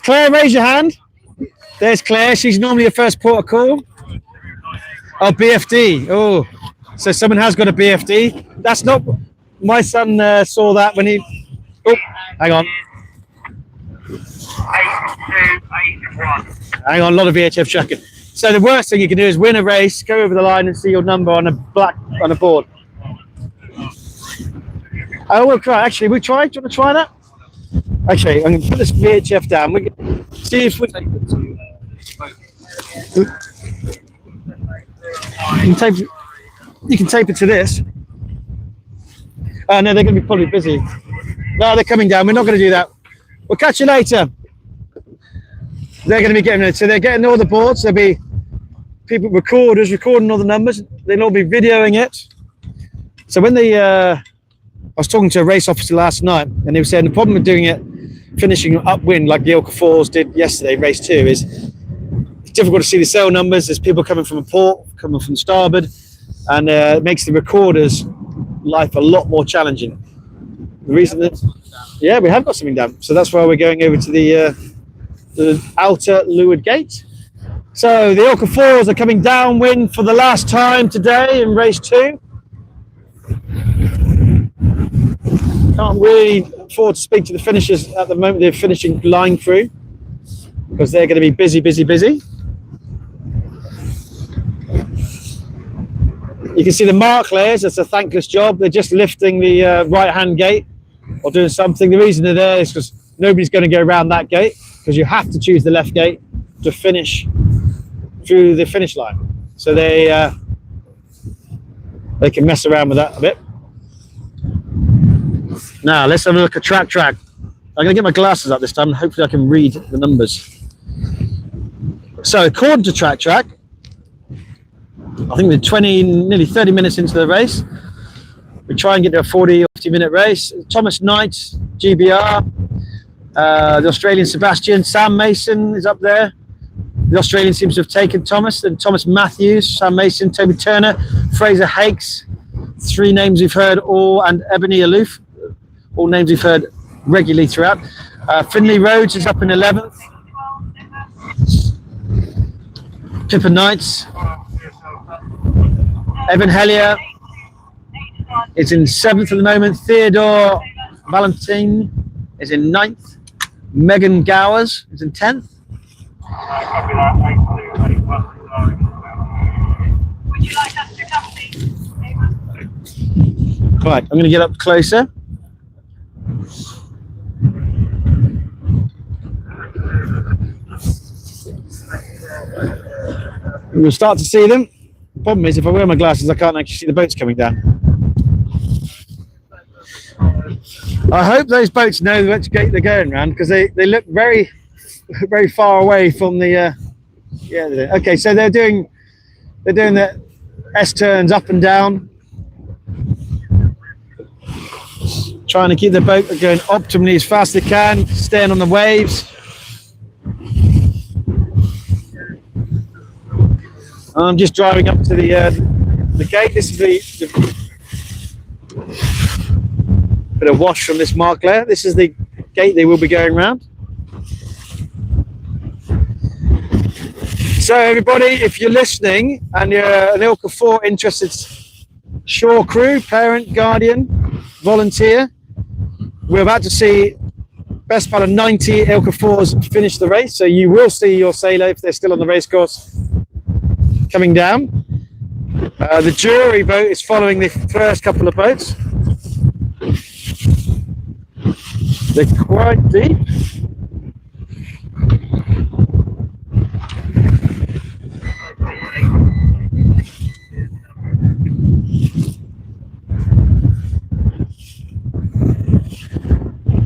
Claire, raise your hand. There's Claire. She's normally your first port of call. Oh, BFD. Oh, so someone has got a BFD. That's not. My son saw that when he. Oh, hang on. 8281. Hang on, a lot of VHF chucking. So the worst thing you can do is win a race, go over the line, and see your number on a board. Oh, we'll try. Actually, we try. Do you want to try that? Actually, I'm going to put this VHF down. We can see if we. You can tape it to this. Oh no, they're going to be probably busy. No, they're coming down. We're not going to do that. We'll catch you later. They're going to be getting it. So they're getting all the boards. There'll be people, recorders, recording all the numbers. They'll all be videoing it. So when they, I was talking to a race officer last night, and they were saying the problem with doing it, finishing upwind like the ILCA Falls did yesterday, race 2, is it's difficult to see the sail numbers. There's people coming from a port, coming from starboard, and it makes the recorder's life a lot more challenging. The reason that, yeah, we have got something down. So that's why we're going over to the outer leeward gate. So the ILCA Falls are coming downwind for the last time today in race 2. Can't really afford to speak to the finishers at the moment. They're finishing line crew because they're going to be busy. You can see the mark layers. It's a thankless job. They're just lifting the right-hand gate or doing something. The reason they're there is because nobody's going to go around that gate, because you have to choose the left gate to finish through the finish line. So they can mess around with that a bit. Now let's have a look at track. I'm going to get my glasses up this time and hopefully I can read the numbers. So according to track, I think we're nearly 30 minutes into the race. We try and get to a 40 or 50 minute race. Thomas Knight, GBR, the Australian Sebastian, Sam Mason is up there. The Australian seems to have taken Thomas. Then Thomas Matthews, Sam Mason, Toby Turner, Fraser Hakes, 3 names we've heard all, and Ebony Aloof, all names we've heard regularly throughout. Finley Rhodes is up in 11th. Pippa Knights. Evan Hellier is in 7th at the moment. Theodore Valentin is in 9th. Megan Gowers is in 10th. Would you like us to come, please? Right, I'm going to get up closer. We'll start to see them. The problem is, if I wear my glasses, I can't actually see the boats coming down. I hope those boats know which gate they're going around, because they look very far away from the. Yeah. Okay, so they're doing the S turns up and down, trying to keep the boat going optimally as fast as they can, staying on the waves. I'm just driving up to the gate. This is the bit of wash from this mark layer. This is the gate they will be going around. So everybody, if you're listening and you're an ILCA 4 interested shore crew, parent, guardian, volunteer, we're about to see best part of 90 ILCA 4s finish the race. So you will see your sailor, if they're still on the race course, coming down. The jury boat is following the first couple of boats. They're quite deep.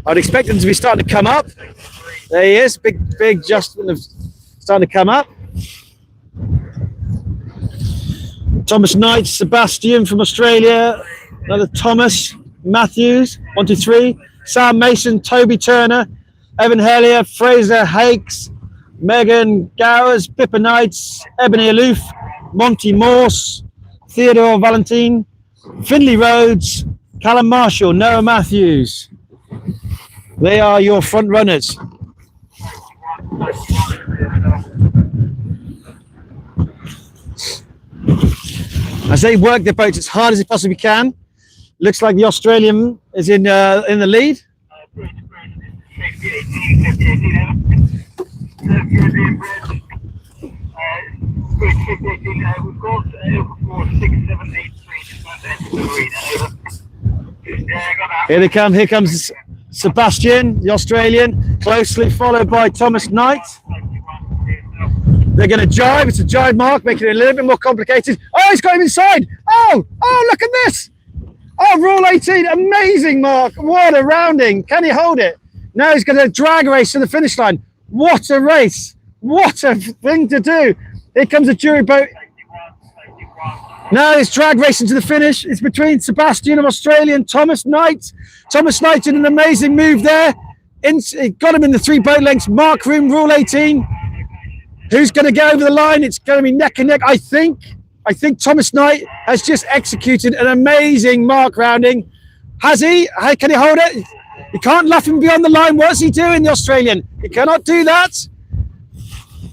I'd expect them to be starting to come up. There he is, big Justin of starting to come up. Thomas Knight, Sebastian from Australia, another Thomas Matthews, 1, 2, 3. Sam Mason, Toby Turner, Evan Hellier, Fraser Hakes, Megan Gowers, Pippa Knights, Ebony Aloof, Monty Morse, Theodore Valentin, Finley Rhodes, Callum Marshall, Noah Matthews. They are your front runners. as they work their boats as hard as they possibly can. Looks like the Australian is in the lead. Here they come. Here comes Sebastian, the Australian, closely followed by Thomas Knight. They're going to jibe. It's a jibe mark, making it a little bit more complicated. Oh, he's got him inside. Oh, look at this. Oh, rule 18, amazing mark. What a rounding. Can he hold it? Now he's going to drag race to the finish line. What a race. What a thing to do. Here comes a jury boat. Now it's drag racing to the finish. It's between Sebastian of Australia and Thomas Knight. Thomas Knight did an amazing move there. It got him in the 3 boat lengths. Mark room, rule 18. Who's going to go over the line? It's going to be neck and neck. I think Thomas Knight has just executed an amazing mark rounding. Has he? Can he hold it? You can't luff him beyond the line. What's he doing, the Australian? He cannot do that.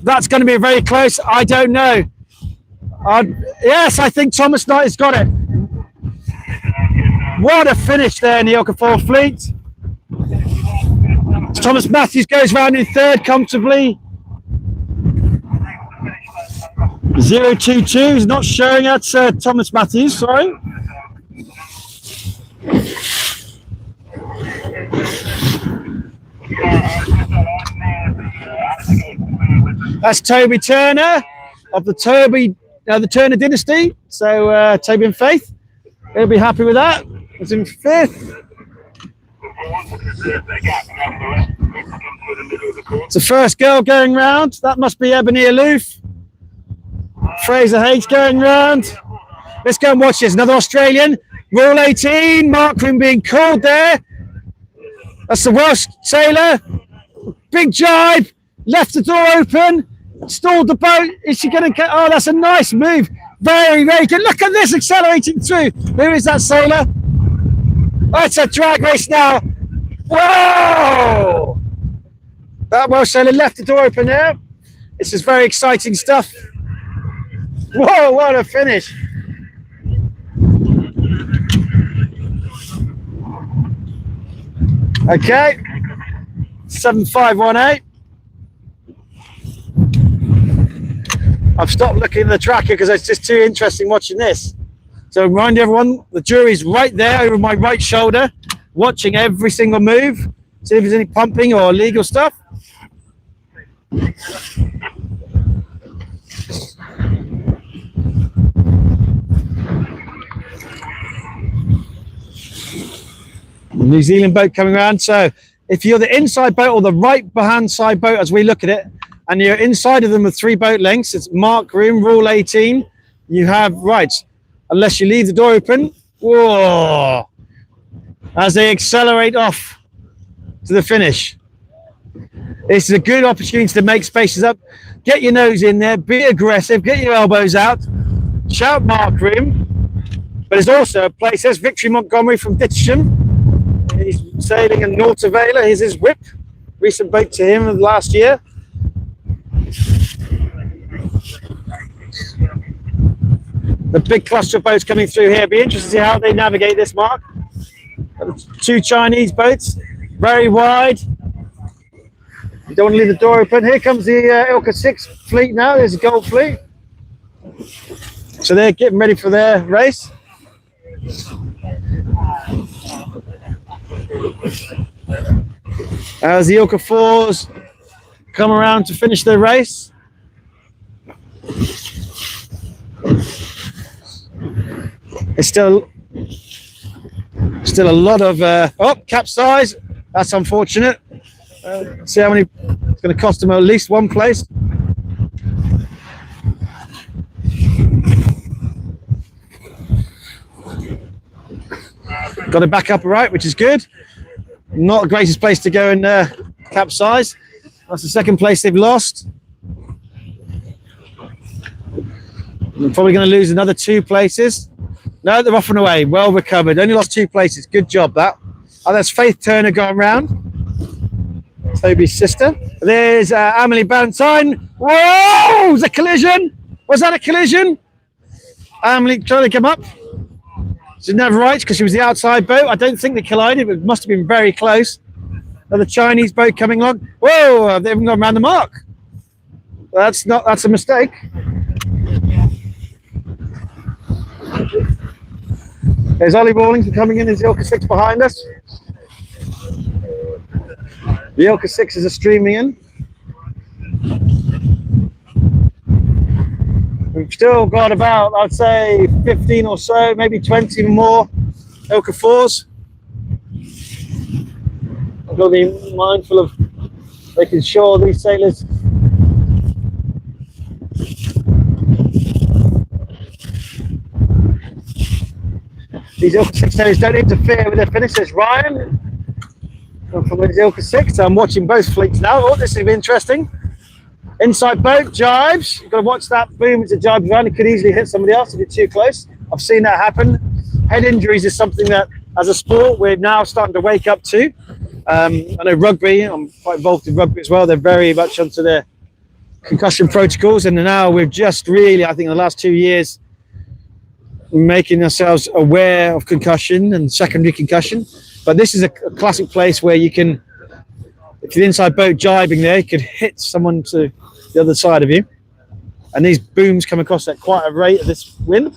That's going to be very close. I don't know. Yes, I think Thomas Knight has got it. What a finish there in the ILCA 4 fleet. Thomas Matthews goes round in 3rd comfortably. 022 is not showing. That's Thomas Matthews, sorry. That's Toby Turner of the Turner dynasty. So Toby and Faith, he'll be happy with that. It's in 5th. It's the first girl going round. That must be Ebony Aloof. Fraser Hayes going round. Let's go and watch this. Another Australian. Rule 18. Mark room being called there. That's the Welsh sailor. Big jibe. Left the door open. Stalled the boat. Is she going to get... Oh, that's a nice move. Very, very good. Look at this accelerating through. Who is that sailor? Oh, it's a drag race now. Whoa! That Welsh sailor left the door open there. This is very exciting stuff. Whoa, what a finish. Okay. 7518. I've stopped looking at the tracker because it's just too interesting watching this. So remind everyone, the jury's right there over my right shoulder, watching every single move, see if there's any pumping or illegal stuff. The New Zealand boat coming around. So if you're the inside boat or the right hand side boat as we look at it, and you're inside of them with 3 boat lengths, it's mark room, rule 18. You have rights, unless you leave the door open. Whoa! As they accelerate off to the finish. This is a good opportunity to make spaces up. Get your nose in there, be aggressive, get your elbows out, shout mark room. But there's also a place, there's Victory Montgomery from Ditcham. He's sailing in Nautavela. Here's his whip. Recent boat to him of last year. The big cluster of boats coming through here. Be interested to see how they navigate this, Mark. 2 Chinese boats, very wide. You don't want to leave the door open. Here comes the ILCA 6 fleet now. There's a gold fleet. So they're getting ready for their race. As the ILCA 4s come around to finish their race. It's still a lot of capsize. That's unfortunate. See how many it's going to cost them at least one place. Got it back up right, which is good. Not the greatest place to go and capsize. That's the second place they've lost. They're probably going to lose another 2 places. No, they're off and away. Well recovered. Only lost 2 places. Good job, that. Oh, that's Faith Turner going round. Toby's sister. There's Amelie Ballantyne. Whoa! Was a collision? Was that a collision? Emily trying to come up. She didn't have rights because she was the outside boat. I don't think they collided, but it must have been very close. Another Chinese boat coming along. Whoa, they haven't gone around the mark. That's a mistake. There's Ollie Rawlings coming in. There's the ILCA 6 behind us. The ILCA 6 is streaming in. We've still got about, I'd say, 15 or so, maybe 20 more ILCA 4s. I've got to be mindful of making sure these sailors ILCA 6 sailors don't interfere with their finish. There's Ryan from the ILCA 6. I'm watching both fleets now. Oh, this is interesting. Inside boat, jibes. You've got to watch that boom as it jibes around. It could easily hit somebody else if you're too close. I've seen that happen. Head injuries is something that, as a sport, we're now starting to wake up to. I know rugby, I'm quite involved in rugby as well. They're very much onto their concussion protocols. And now we've just really, I think in the last 2 years, making ourselves aware of concussion and secondary concussion. But this is a classic place where you can, if you're inside boat jibing there, you could hit someone to the other side of you. And these booms come across at quite a rate of this wind.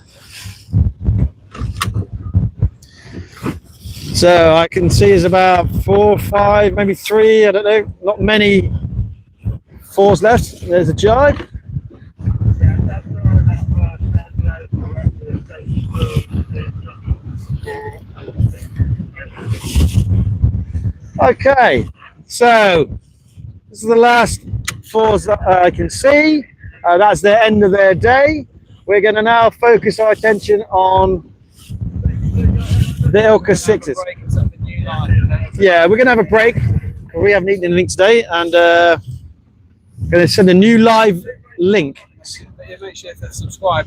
So I can see there's about 4, 5, maybe 3, I don't know, not many 4s left. There's a jibe. Okay, so this is the last 4s that I can see. That's the end of their day. We're going to now focus our attention on the ILCA 6s. Yeah, we're going to have a break. We haven't eaten anything today, and going to send a new live link. Make sure to subscribe.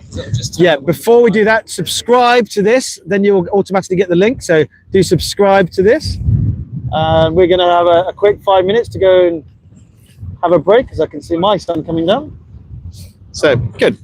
Yeah, before we do that, subscribe to this, then you'll automatically get the link. So do subscribe to this. We're going to have a quick 5 minutes to go and have a break, because I can see my son coming down. So, good.